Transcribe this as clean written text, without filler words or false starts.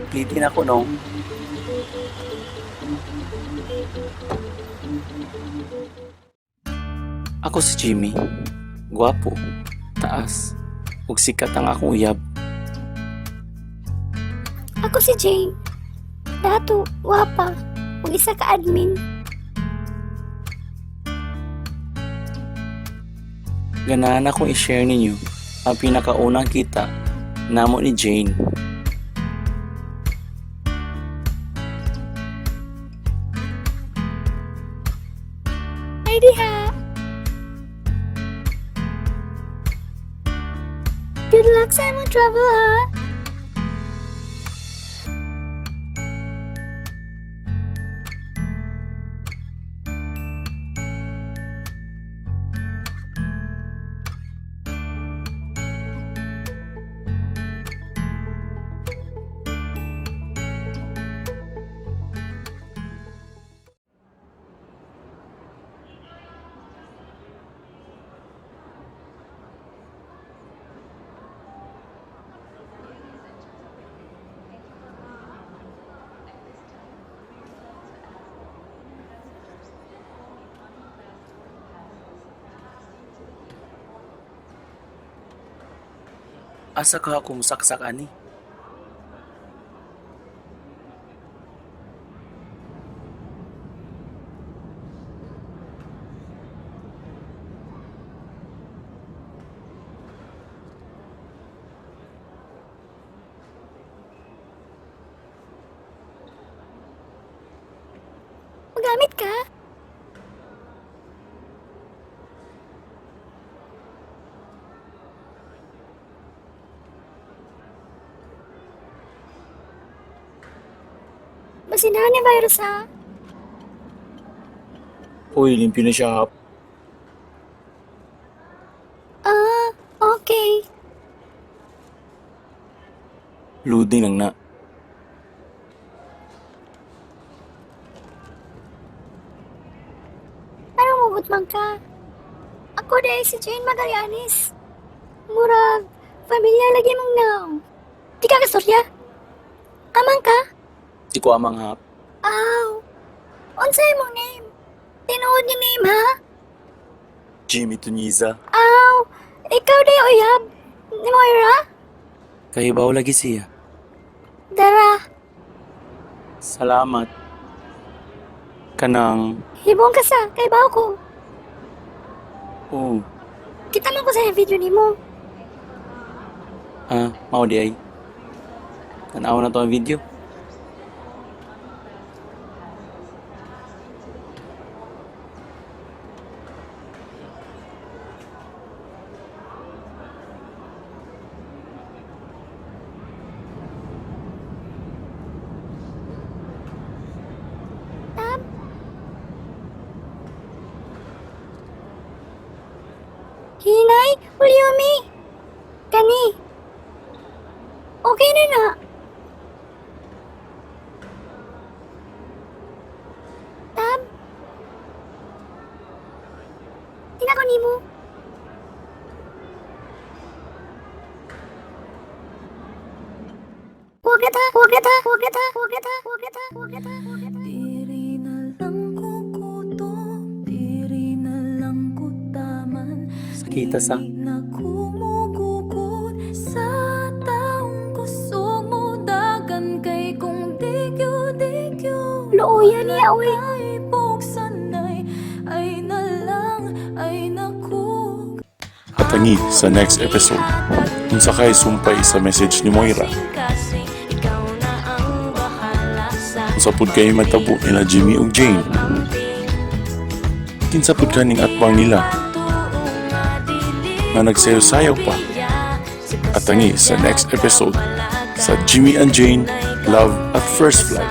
Plitin ako, no? Ako si Jimmy. Gwapo, taas, ug sikat ang akong uyab. Ako si Jane. Dato, wapa, ug isa ka admin. Ganahan akong i-share ninyo ang pinakaunang kita namo ni Jane. Ay diha. Good luck sa imong travel, ha? Asa ka ako musaksak ani? Magamit ka? Masinahan ni virus, ha? Uy, limpyo na siya. Ah, okay. Loading lang na. Ano mugot man ka? Ako dahil si Jane Magallanes. Murag, familia lagi mong now. Di ka kastorya? Amang ka? Di ko amang hap. Aw, unsay mong name? Tinuod ni name, ha? Jimmy Tuniza. Aw, ikaw day uyab. Ni Moira? Kahibaw lagi siya. Dara, Salamat. Kanang, hibong ka sa, kay baw ko. oh, Kita man ko sa video ni mo. mao di ay. Tanaw na to ang video. Tab, Hinay, Ulyumi. Kani. Okay na na. Tab. Tinako ni mo. Huwag ka ta, huwag ka ta, huwag ka ta, huwag ka ta, huwag ka ta, huwag ka ta, huwag ka ta. Diri na lang kukuto, diri na lang kutaman. Sakita sa. Diri na kumugukod sa taong gusto mo. Dagan kay kung digyo-digyo. Looya niya, uy. Ay buksanay, ay na lang, ay naku. Katangi sa next episode. Kung sakay sumpay sa message ni Moira. Kasi ikaw na ang bahala sa Kung sapod kayo matabo nila Jimmy ug Jane. Kinsapod kaning atbang nila na nagsayaw-sayaw pa. Katangi sa next episode sa Jimmy and Jane Love at First Flight.